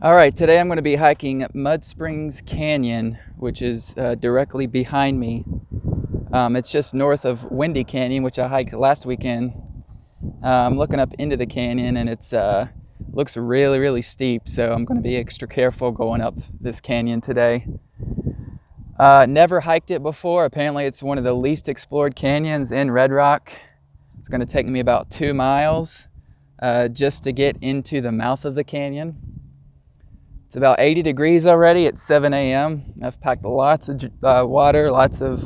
All right, today I'm going to be hiking Mud Springs Canyon, which is directly behind me. It's just north of Windy Canyon, which I hiked last weekend. I'm looking up into the canyon, and it's looks really, really steep, so I'm going to be extra careful going up this canyon today. Never hiked it before. Apparently, it's one of the least explored canyons in Red Rock. It's going to take me about 2 miles just to get into the mouth of the canyon. It's about 80 degrees already at 7 a.m. I've packed lots of water, lots of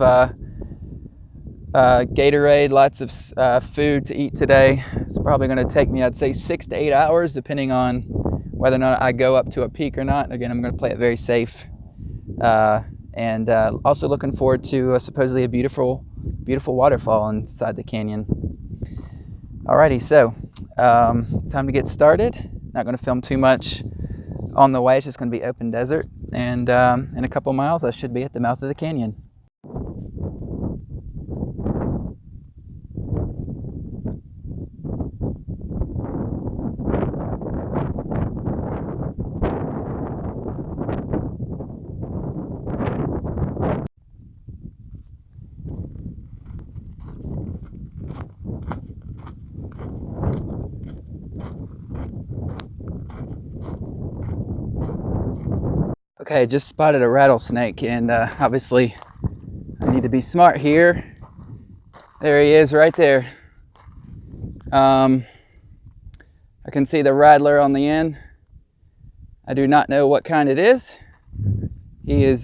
Gatorade, lots of food to eat today. It's probably going to take me, I'd say, 6 to 8 hours, depending on whether or not I go up to a peak or not. Again, I'm going to play it very safe. And also looking forward to supposedly a beautiful waterfall inside the canyon. Alrighty, so time to get started. Not going to film too much on the way. It's just going to be open desert, and in a couple miles I should be at the mouth of the canyon. Okay, just spotted a rattlesnake, and obviously I need to be smart here. There he is right there. I can see the rattler on the end. I do not know what kind it is. He is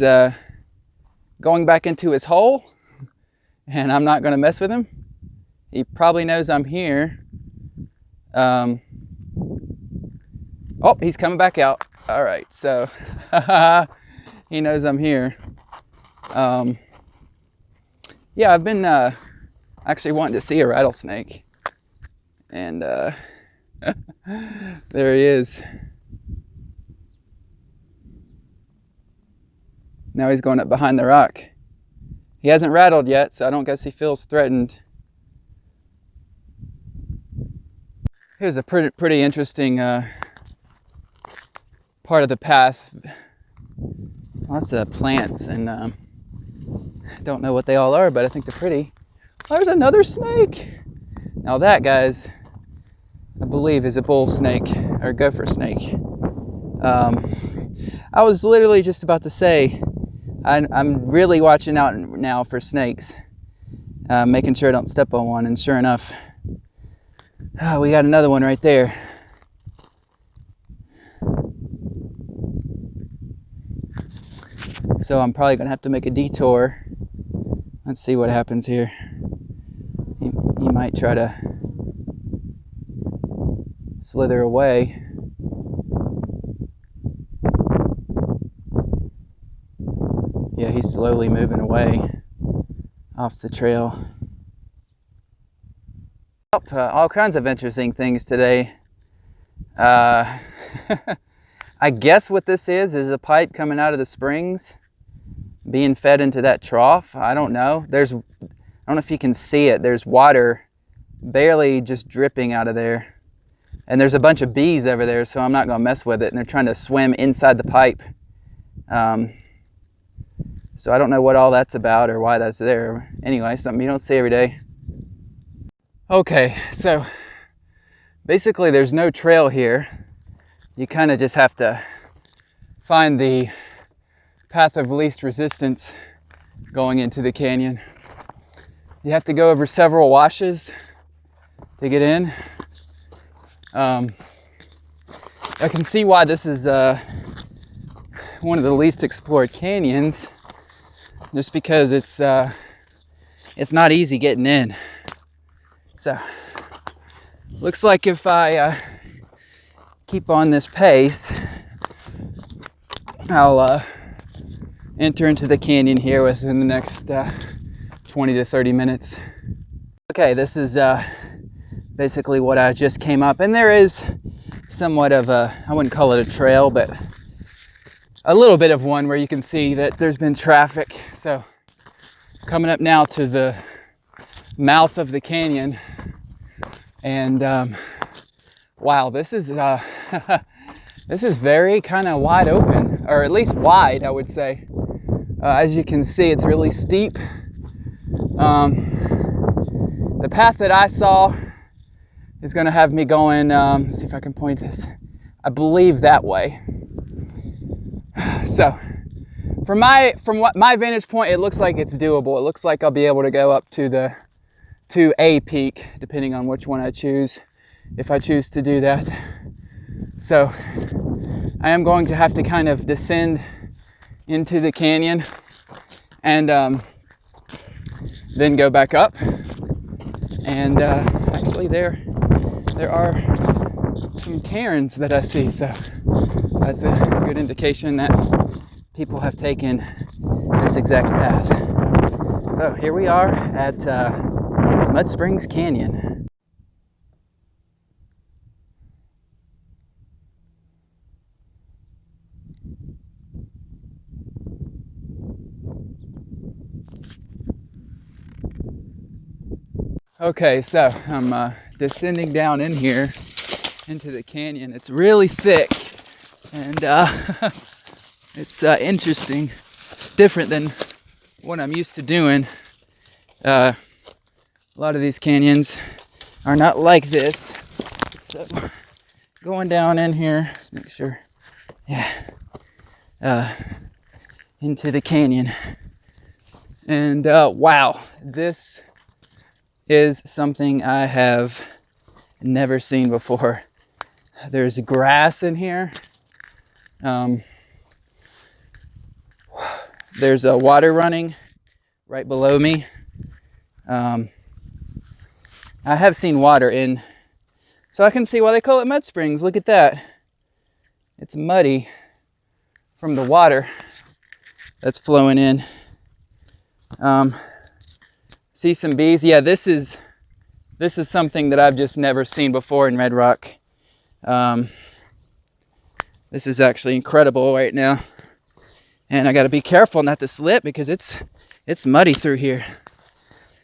going back into his hole, and I'm not going to mess with him. He probably knows I'm here. Oh, he's coming back out. All right, so he knows I'm here. Yeah, I've been actually wanting to see a rattlesnake, and there he is. Now he's going up behind the rock. He hasn't rattled yet, so I don't guess he feels threatened. Here's a pretty interesting part of the path. Lots of plants, and I don't know what they all are, but I think they're pretty. Oh, there's another snake. Now that, guys, I believe is a bull snake or gopher snake. I was literally just about to say I'm really watching out now for snakes, making sure I don't step on one, and sure enough, we got another one right there. So I'm probably going to have to make a detour. Let's see what happens here. He might try to slither away. Yeah, he's slowly moving away off the trail. All kinds of interesting things today. I guess what this is a pipe coming out of the springs being fed into that trough. I don't know. I don't know if you can see it. There's water barely just dripping out of there. And there's a bunch of bees over there, so I'm not going to mess with it. And they're trying to swim inside the pipe. So I don't know what all that's about or why that's there. Anyway, something you don't see every day. Okay, so basically there's no trail here. You kind of just have to find the path of least resistance going into the canyon. You have to go over several washes to get in. I can see why this is one of the least explored canyons, just because it's not easy getting in. So looks like if I keep on this pace, I'll enter into the canyon here within the next 20 to 30 minutes. Okay, this is basically what I just came up, and there is somewhat of I wouldn't call it a trail, but a little bit of one where you can see that there's been traffic. So coming up now to the mouth of the canyon, and wow, this is This is very kind of wide open, or at least wide, I would say. As you can see, it's really steep. The path that I saw is going to have me going, let's see if I can point this, I believe that way. So from what my vantage point, it looks like it's doable. It looks like I'll be able to go up to a peak, depending on which one I choose, if I choose to do that. So I am going to have to kind of descend into the canyon and then go back up. And actually there are some cairns that I see, so that's a good indication that people have taken this exact path. So here we are at Mud Springs Canyon. Okay, so I'm descending down in here into the canyon. It's really thick, and it's interesting, different than what I'm used to doing. A lot of these canyons are not like this. So going down in here, let's make sure, into the canyon. And wow, this is something I have never seen before. There's grass in here. There's a water running right below me. I have seen water in, so I can see why they call it Mud Springs. Look at that. It's muddy from the water that's flowing in. See some bees. Yeah, this is something that I've just never seen before in Red Rock. This is actually incredible right now, and I got to be careful not to slip because it's muddy through here.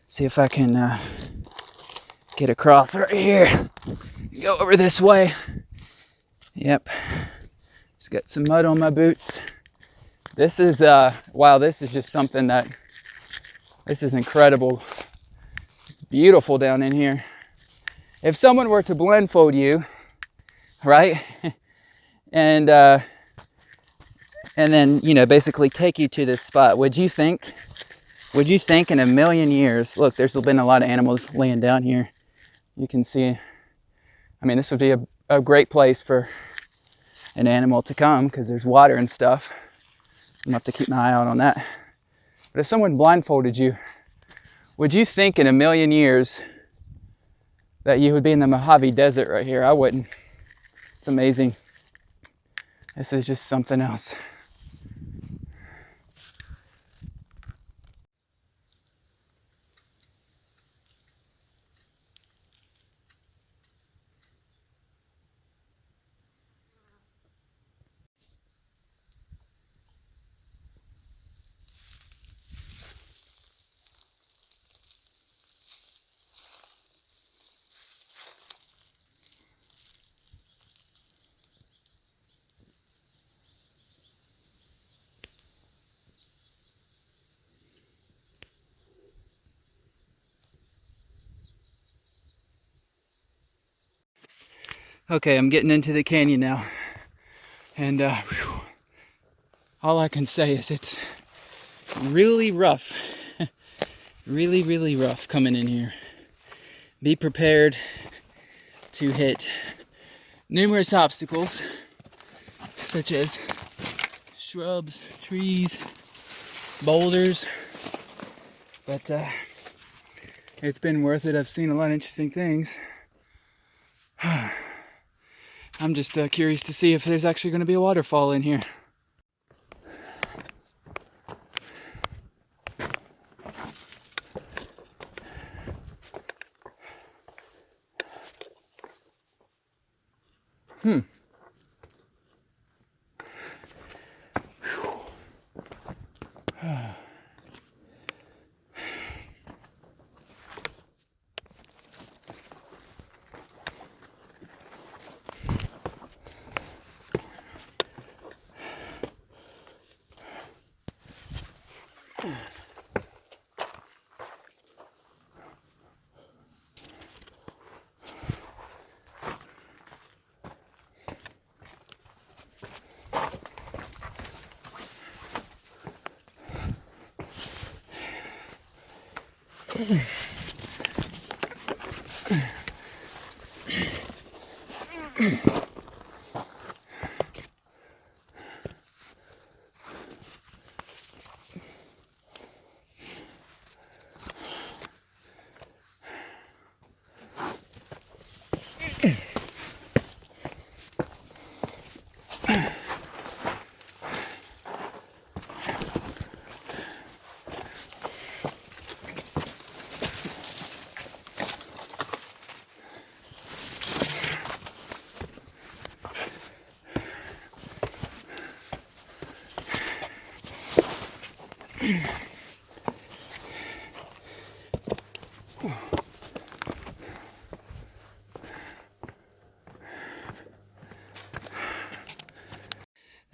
See if I can get across right here. Go over this way. Yep. Just got some mud on my boots. This is wow. This is just something that. This is incredible. It's beautiful down in here. If someone were to blindfold you, right, and then, you know, basically take you to this spot, would you think in a million years, look, there's been a lot of animals laying down here. You can see, I mean, this would be a great place for an animal to come because there's water and stuff. I'm gonna have to keep my eye out on that. But if someone blindfolded you, would you think in a million years that you would be in the Mojave Desert right here? I wouldn't. It's amazing. This is just something else. Okay, I'm getting into the canyon now, and all I can say is it's really rough. really rough coming in here. Be prepared to hit numerous obstacles, such as shrubs, trees, boulders, but it's been worth it. I've seen a lot of interesting things. I'm just curious to see if there's actually going to be a waterfall in here.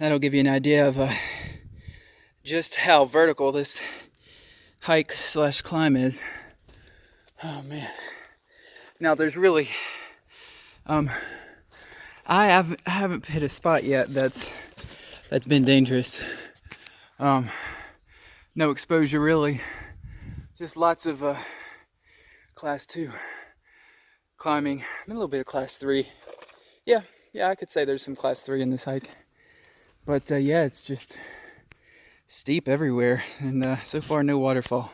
That'll give you an idea of just how vertical this hike / climb is. Oh man. Now there's really, I haven't hit a spot yet that's been dangerous. No exposure really, just lots of class 2 climbing, and a little bit of class 3. Yeah, I could say there's some class 3 in this hike. But yeah, it's just steep everywhere, and so far no waterfall.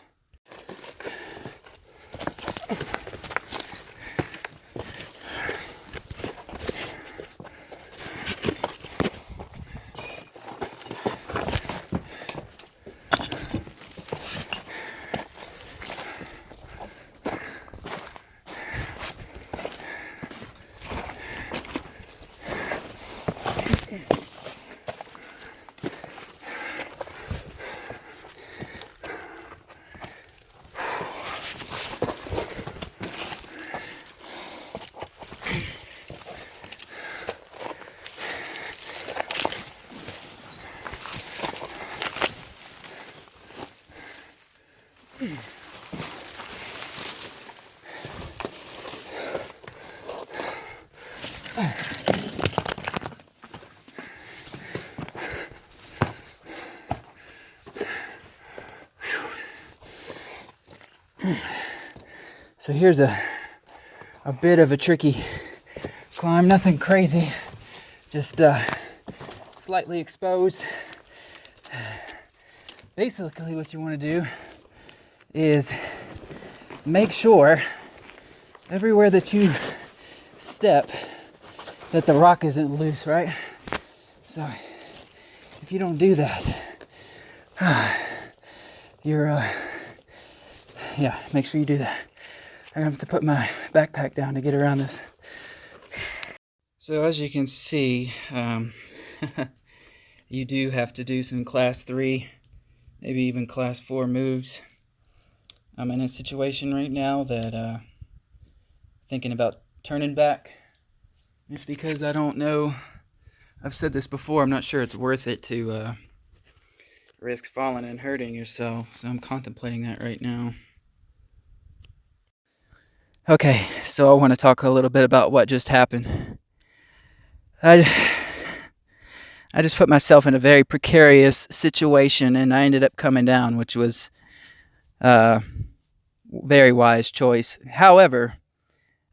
So here's a bit of a tricky climb, nothing crazy, just slightly exposed. Basically what you want to do is make sure everywhere that you step that the rock isn't loose, right? So if you don't do that, yeah, make sure you do that. I have to put my backpack down to get around this. So as you can see, you do have to do some class 3, maybe even class 4 moves. I'm in a situation right now that thinking about turning back, just because I don't know. I've said this before, I'm not sure it's worth it to risk falling and hurting yourself, so I'm contemplating that right now. Okay, so I want to talk a little bit about what just happened. I just put myself in a very precarious situation, and I ended up coming down, which was a very wise choice. However,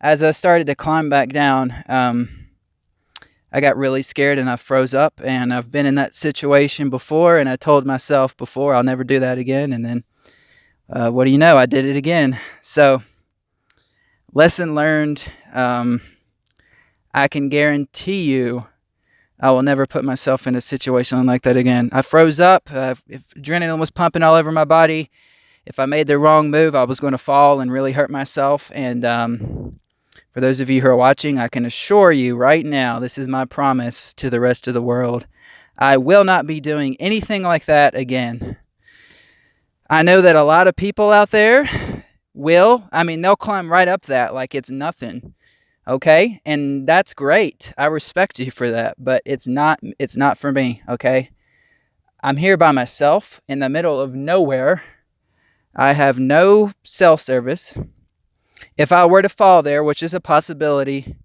as I started to climb back down, I got really scared and I froze up, and I've been in that situation before, and I told myself before I'll never do that again, and then what do you know, I did it again. So lesson learned. I can guarantee you I will never put myself in a situation like that again. I froze up. If adrenaline was pumping all over my body, if I made the wrong move, I was going to fall and really hurt myself. And for those of you who are watching, I can assure you right now, this is my promise to the rest of the world, I will not be doing anything like that again. I know that a lot of people out there will. I mean, they'll climb right up that like it's nothing. Okay? And that's great. I respect you for that, but it's not for me, okay? I'm here by myself in the middle of nowhere. I have no cell service. If I were to fall there, which is a possibility,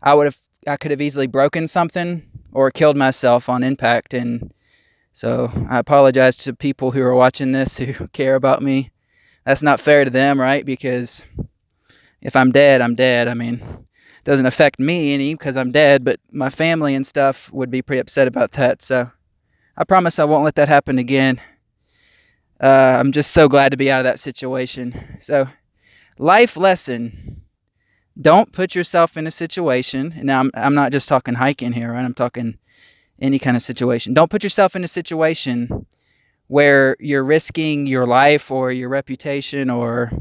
I could have easily broken something or killed myself on impact. And so I apologize to people who are watching this who care about me, that's not fair to them, right? Because if I'm dead, I'm dead. I mean, it doesn't affect me any because I'm dead, but my family and stuff would be pretty upset about that. So I promise I won't let that happen again. I'm just so glad to be out of that situation. So, life lesson: don't put yourself in a situation. And now I'm not just talking hiking here, right? I'm talking any kind of situation. Don't put yourself in a situation where you're risking your life or your reputation or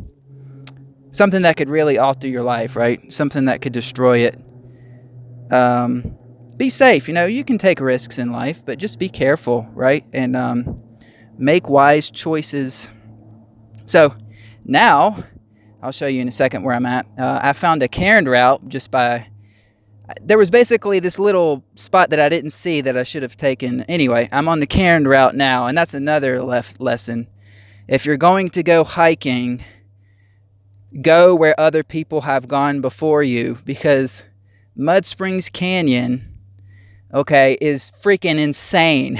something that could really alter your life, right? Something that could destroy it. Be safe. You can take risks in life, but just be careful, right? And make wise choices. So now I'll show you in a second where I'm at. I found a cairn route there was basically this little spot that I didn't see that I should have taken. Anyway, I'm on the cairn route now, and that's another lesson. If you're going to go hiking, go where other people have gone before you, because Mud Springs Canyon, okay, is freaking insane.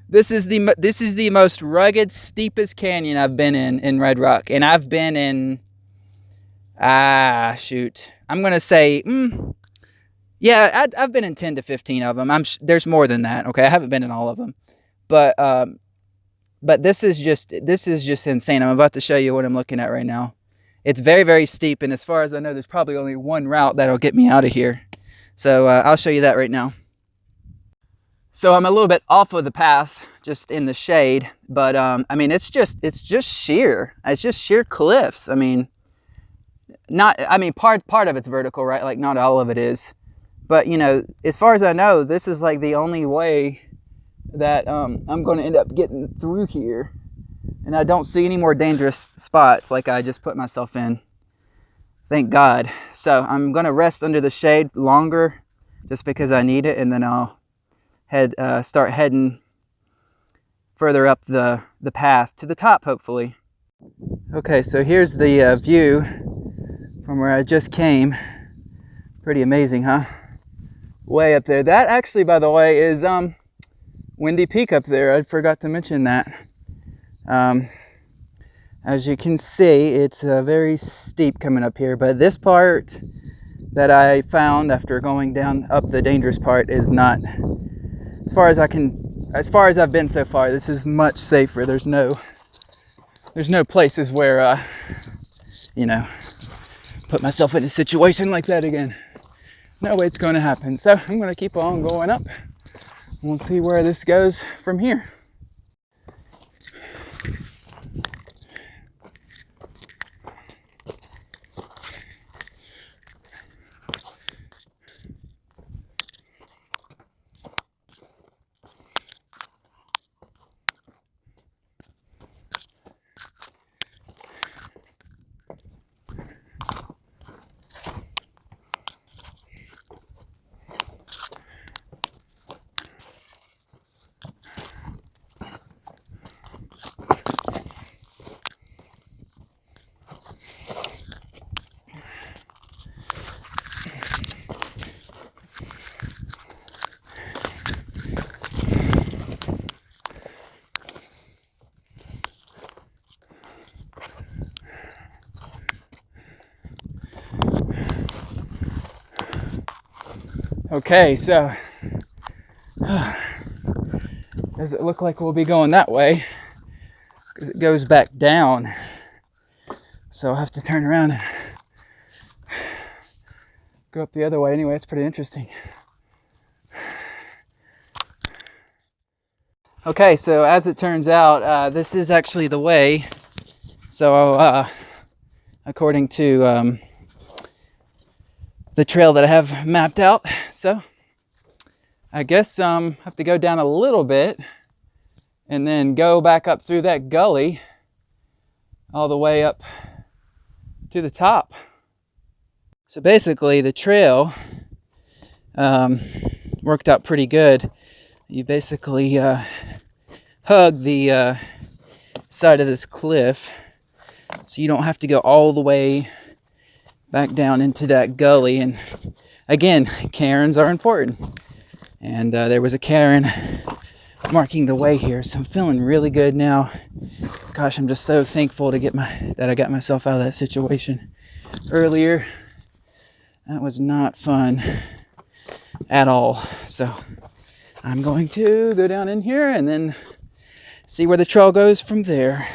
This is the most rugged, steepest canyon I've been in Red Rock, and I've been in I'm gonna say yeah, I've been in 10 to 15 of them. There's more than that. Okay, I haven't been in all of them, but this is just insane. I'm about to show you what I'm looking at right now. It's very, very steep, and as far as I know, there's probably only one route that'll get me out of here. So I'll show you that right now. So I'm a little bit off of the path, just in the shade, but I mean, it's just sheer. It's just sheer cliffs. I mean, part of it's vertical, right? Like, not all of it is, but as far as I know, this is like the only way that I'm going to end up getting through here, and I don't see any more dangerous spots like I just put myself in. Thank God. So I'm going to rest under the shade longer, just because I need it, and then I'll start heading further up the path to the top, hopefully. Okay, so here's the view from where I just came. Pretty amazing, huh? Way up there. That actually, by the way, is Windy Peak up there. I forgot to mention that. As you can see, it's very steep coming up here, but this part that I found after going down up the dangerous part is not, as far as I've been so far, this is much safer. There's no places where put myself in a situation like that again. No way it's going to happen. So I'm going to keep on going up. We'll see where this goes from here. Okay, so does it look like we'll be going that way? Because it goes back down. So I'll have to turn around and go up the other way. Anyway, it's pretty interesting. Okay, so as it turns out, this is actually the way. So according to the trail that I have mapped out, so I guess have to go down a little bit and then go back up through that gully all the way up to the top. So basically the trail worked out pretty good. You basically hug the side of this cliff, so you don't have to go all the way back down into that gully. And again, cairns are important, and there was a cairn marking the way here. So I'm feeling really good now. Gosh, I'm just so thankful to that I got myself out of that situation earlier. That was not fun at all. So I'm going to go down in here and then see where the trail goes from there.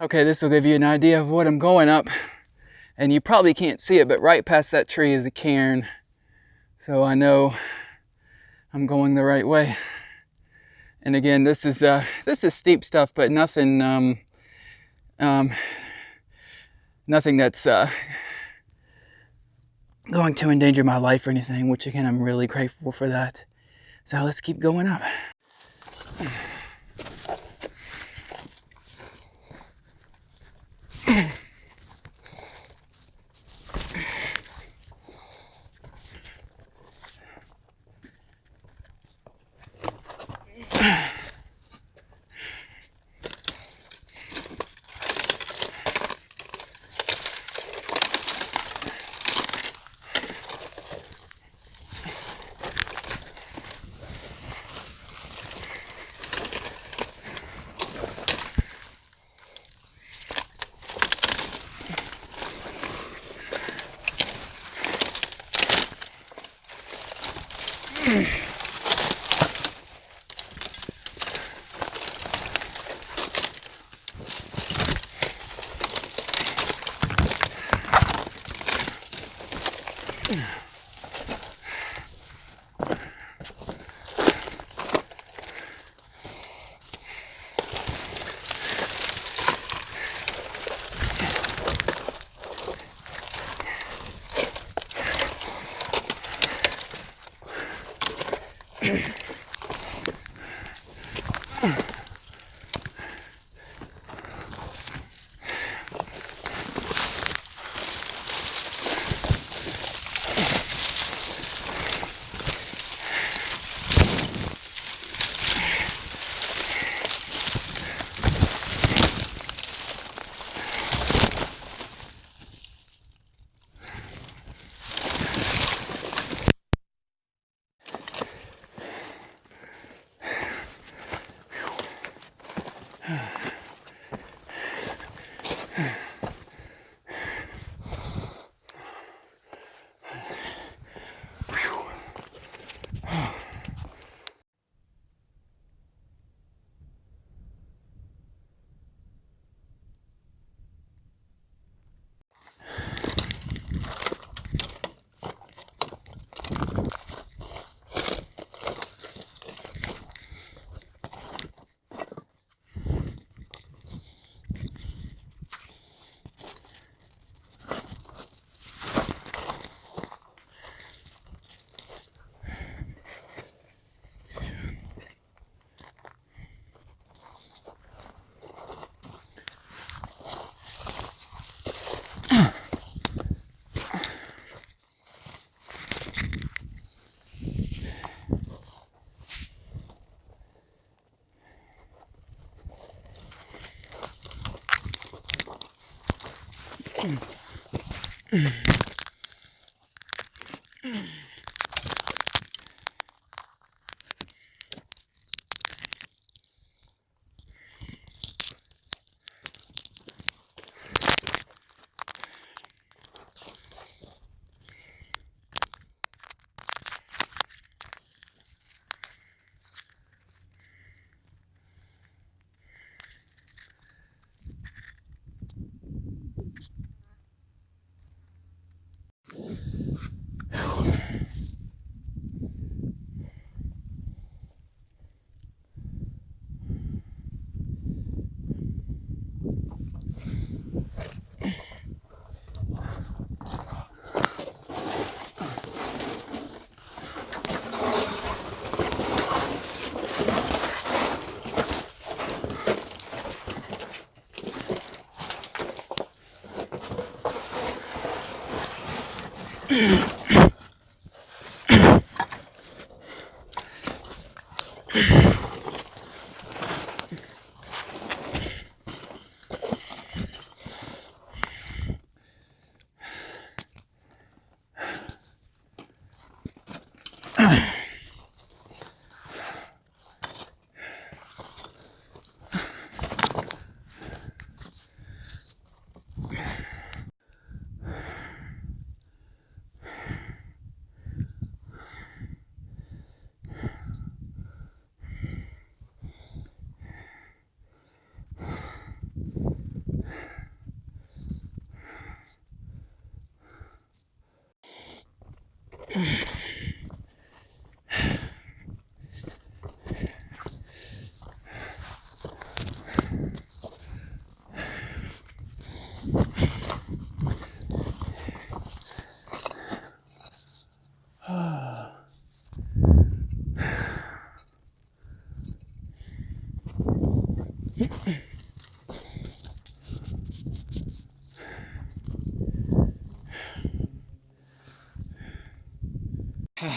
Okay, this will give you an idea of what I'm going up. And you probably can't see it, but right past that tree is a cairn. So I know I'm going the right way. And again, this is steep stuff, but nothing nothing that's going to endanger my life or anything, which again, I'm really grateful for that. So let's keep going up.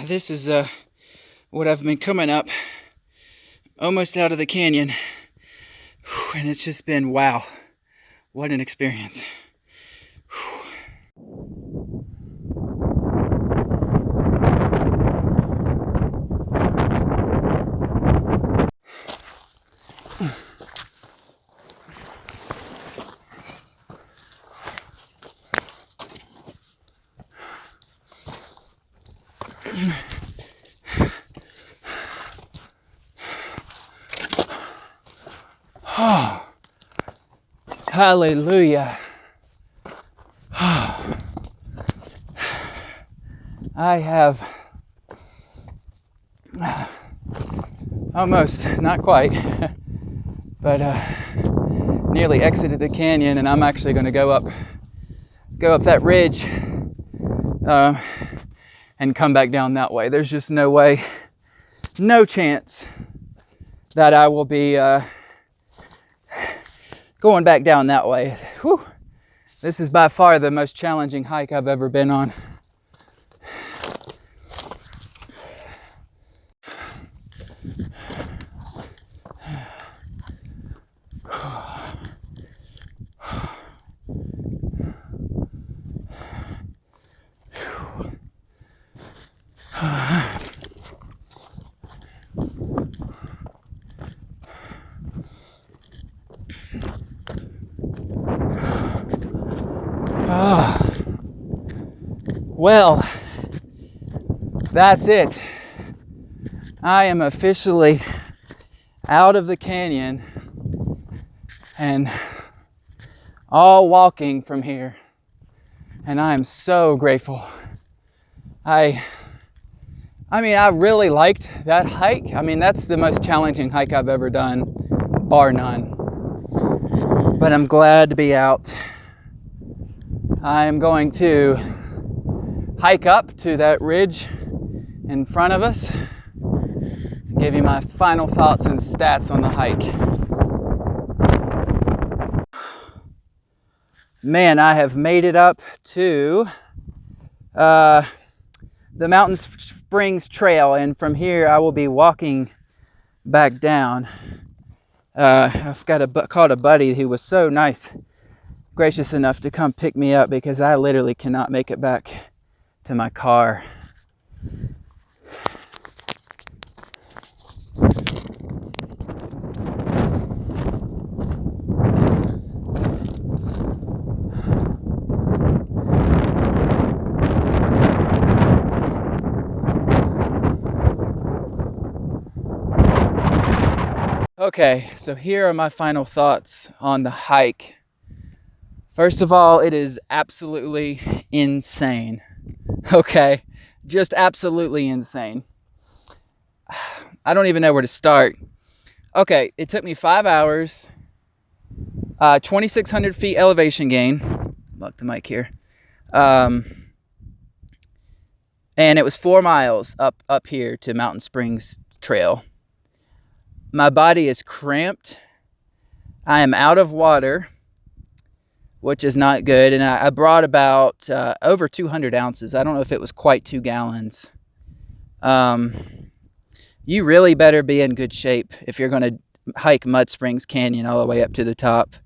This is what I've been coming up almost out of the canyon. And it's just been, wow, what an experience. Oh, hallelujah. I have almost, not quite, but nearly exited the canyon, and I'm actually going to go up that ridge and come back down that way. There's just no way, no chance that I will be going back down that way. Whew. This is by far the most challenging hike I've ever been on. Well, that's it. I am officially out of the canyon and all walking from here. And I am so grateful. I mean, I really liked that hike. I mean, that's the most challenging hike I've ever done, bar none. But I'm glad to be out. I'm going to hike up to that ridge in front of us, give you my final thoughts and stats on the hike. Man, I have made it up to the Mountain Springs Trail, and from here I will be walking back down. I've called a buddy who was so nice, gracious enough to come pick me up because I literally cannot make it back to my car. Okay, so here are my final thoughts on the hike. First of all, it is absolutely insane. Okay, just absolutely insane. I don't even know where to start. Okay, it took me 5 hours, 2,600 feet elevation gain. Lock the mic here. And it was 4 miles up here to Mountain Springs Trail. My body is cramped. I am out of water, which is not good. And I brought about over 200 ounces. I don't know if it was quite 2 gallons. You really better be in good shape if you're going to hike Mud Springs Canyon all the way up to the top.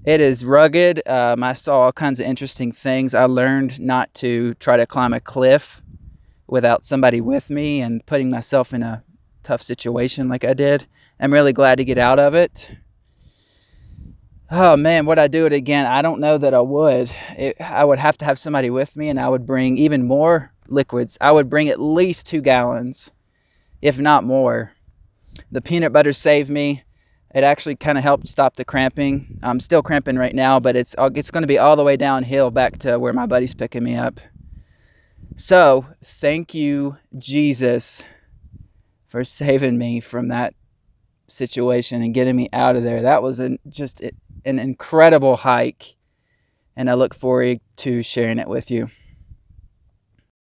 It is rugged. I saw all kinds of interesting things. I learned not to try to climb a cliff without somebody with me and putting myself in a tough situation like I did. I'm really glad to get out of it. Oh man, would I do it again? I don't know that I would. I would have to have somebody with me, and I would bring even more liquids. I would bring at least 2 gallons, if not more. The peanut butter saved me. It actually kind of helped stop the cramping. I'm still cramping right now, but it's going to be all the way downhill back to where my buddy's picking me up. So thank you, Jesus, for saving me from that situation and getting me out of there. That was just an incredible hike, and I look forward to sharing it with you.